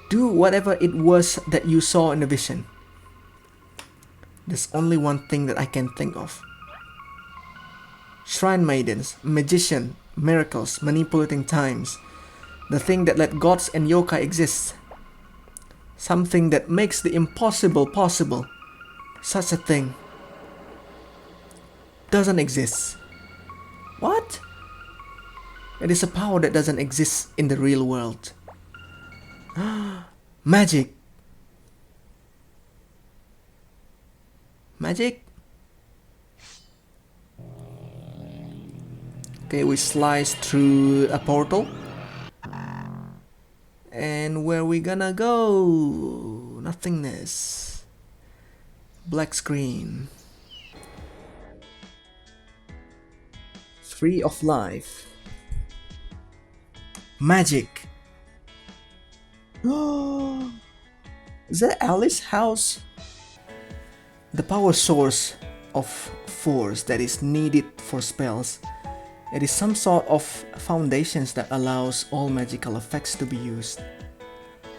Do whatever it was that you saw in the vision. There's only one thing that I can think of. Shrine maidens, magician, miracles, manipulating times. The thing that let gods and yokai exist. Something that makes the impossible possible. Such a thing doesn't exist. What? It is a power that doesn't exist in the real world. Magic. Magic? Okay, we slice through a portal. And where we gonna go? Nothingness. Black screen. Tree of life. Magic. Is that Alice's house? The power source of force that is needed for spells. It is some sort of foundations that allows all magical effects to be used.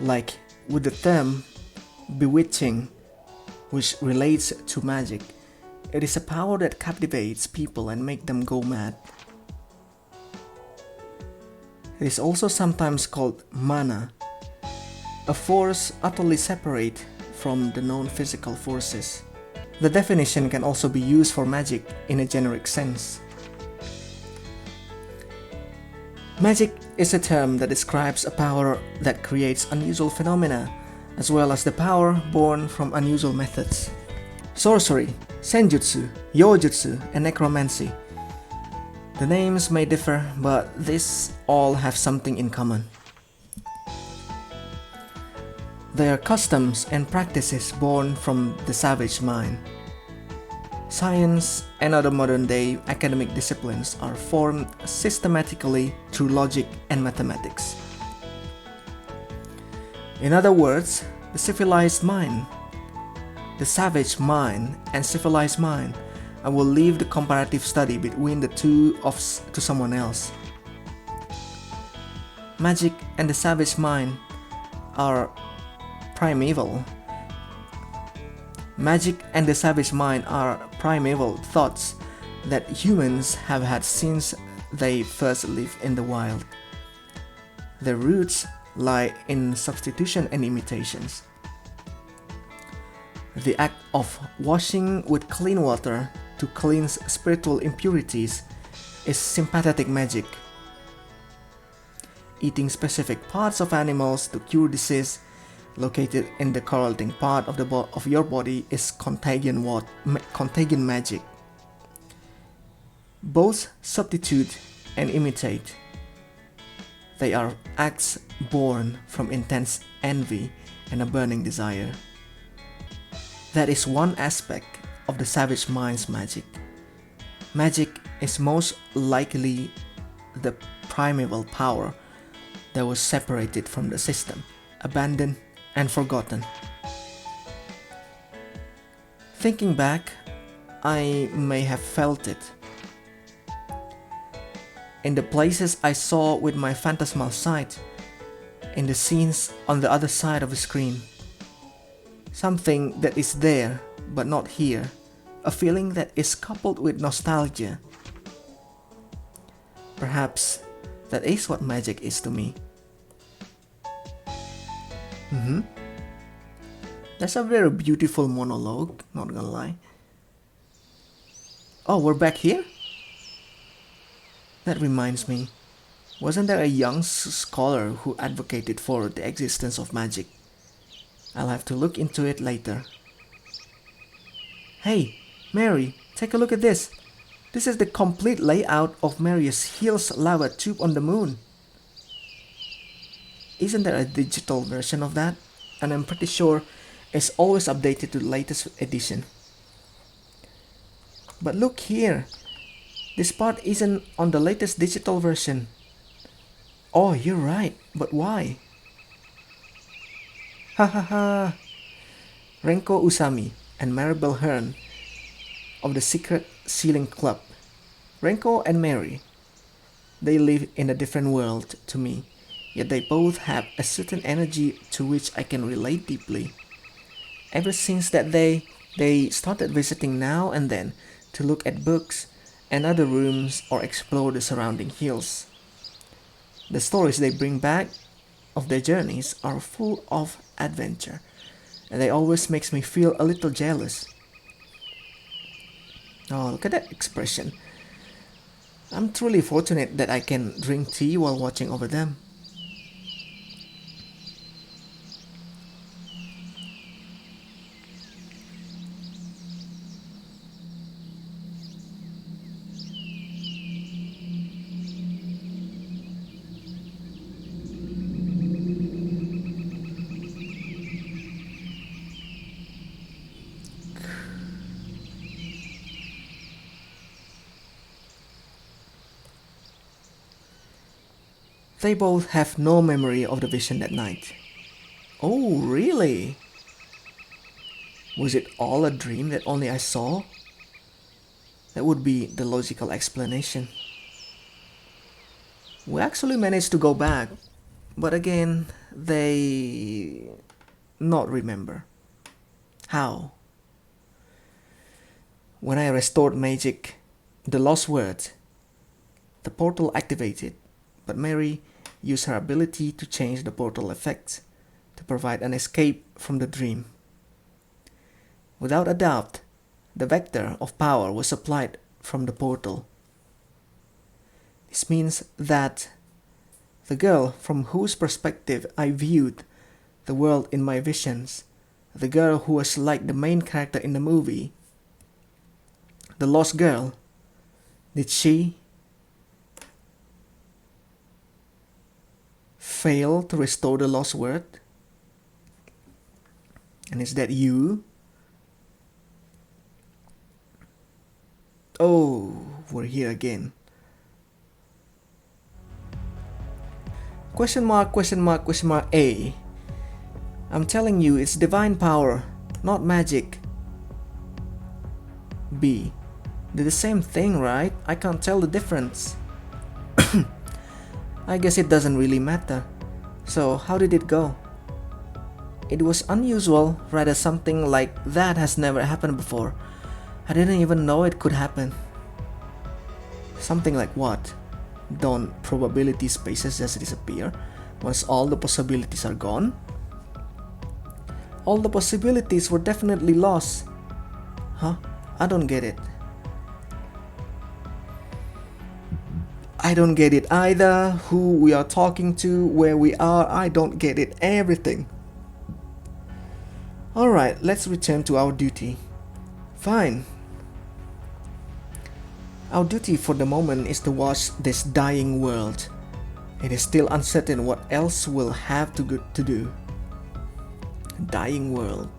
Like with the term bewitching, which relates to magic. It is a power that captivates people and make them go mad. It is also sometimes called mana, a force utterly separate from the known physical forces. The definition can also be used for magic in a generic sense. Magic is a term that describes a power that creates unusual phenomena, as well as the power born from unusual methods. Sorcery, senjutsu, yojutsu, and necromancy. The names may differ, but these all have something in common. They are customs and practices born from the savage mind. Science and other modern-day academic disciplines are formed systematically through logic and mathematics. In other words, the civilized mind, the savage mind and civilized mind. I will leave the comparative study between the two to someone else. Magic and the savage mind are primeval. Magic and the savage mind are primeval thoughts that humans have had since they first lived in the wild. Their roots lie in substitution and imitations. The act of washing with clean water to cleanse spiritual impurities is sympathetic magic. Eating specific parts of animals to cure disease located in the correlating part of your body is contagion magic. Both substitute and imitate. They are acts born from intense envy and a burning desire. That is one aspect of the savage mind's magic. Magic is most likely the primeval power that was separated from the system, abandoned and forgotten. Thinking back, I may have felt it. In the places I saw with my phantasmal sight, in the scenes on the other side of the screen. Something that is there but not here, a feeling that is coupled with nostalgia. Perhaps that is what magic is to me. That's a very beautiful monologue, not gonna lie. Oh, we're back here? That reminds me, wasn't there a young scholar who advocated for the existence of magic? I'll have to look into it later. Hey, Mary, take a look at this. This is the complete layout of Marius Hill's lava tube on the moon. Isn't there a digital version of that? And I'm pretty sure it's always updated to the latest edition. But look here. This part isn't on the latest digital version. Oh, you're right. But why? Ha ha ha. Renko Usami and Maribel Hearn of the Secret Ceiling Club. Renko and Mary. They live in a different world to me, yet they both have a certain energy to which I can relate deeply. Ever since that day, they started visiting now and then to look at books and other rooms or explore the surrounding hills. The stories they bring back of their journeys are full of adventure, and they always makes me feel a little jealous. Oh, look at that expression. I'm truly fortunate that I can drink tea while watching over them. They both have no memory of the vision that night. Oh, really? Was it all a dream that only I saw? That would be the logical explanation. We actually managed to go back, but again, they not remember. How? When I restored magic, the LostWord, the portal activated, but Mary used her ability to change the portal effect to provide an escape from the dream. Without a doubt, the vector of power was applied from the portal. This means that the girl from whose perspective I viewed the world in my visions, the girl who was like the main character in the movie, the lost girl, did she fail to restore the lost word? And is that you? Oh, we're here again. Question mark, question mark, question mark A. I'm telling you, it's divine power, not magic. B. They're the same thing, right? I can't tell the difference. I guess it doesn't really matter. So, how did it go? It was unusual, rather something like that has never happened before. I didn't even know it could happen. Something like what? Don't probability spaces just disappear once all the possibilities are gone? All the possibilities were definitely lost. Huh? I don't get it. I don't get it either. Who we are talking to, where we are, I don't get it. Everything. Alright, let's return to our duty. Fine. Our duty for the moment is to watch this dying world. It is still uncertain what else we'll have to do. Dying world.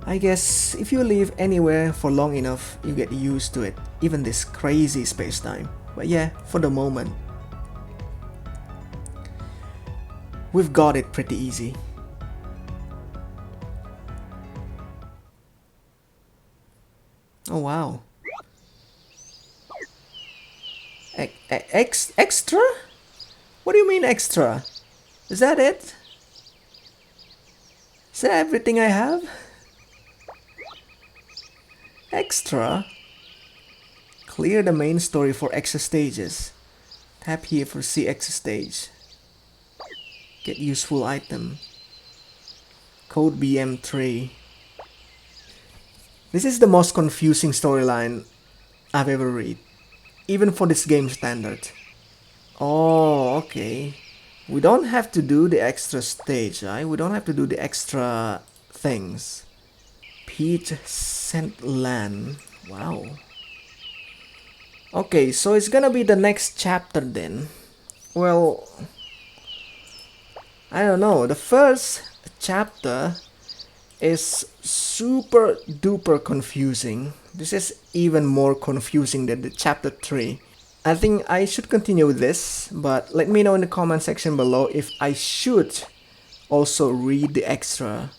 I guess if you live anywhere for long enough, you get used to it, even this crazy space-time. But yeah, for the moment, we've got it pretty easy. Oh wow. Extra? What do you mean extra? Is that it? Is that everything I have? Extra? Clear the main story for extra stages. Tap here for see extra stage. Get useful item. Code BM3. This is the most confusing storyline I've ever read, even for this game standard. Oh, okay. We don't have to do the extra stage, right? We don't have to do the extra things. Peach Scent Land. Wow. Okay, so it's gonna be the next chapter then. Well, I don't know. The first chapter is super duper confusing. This is even more confusing than the chapter 3. I think I should continue with this, but let me know in the comment section below if I should also read the extra.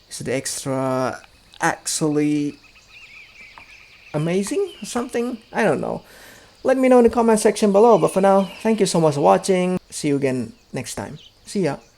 Is the extra actually amazing or something? I don't know. Let me know in the comment section below, but for now, thank you so much for watching. See you again next time. See ya.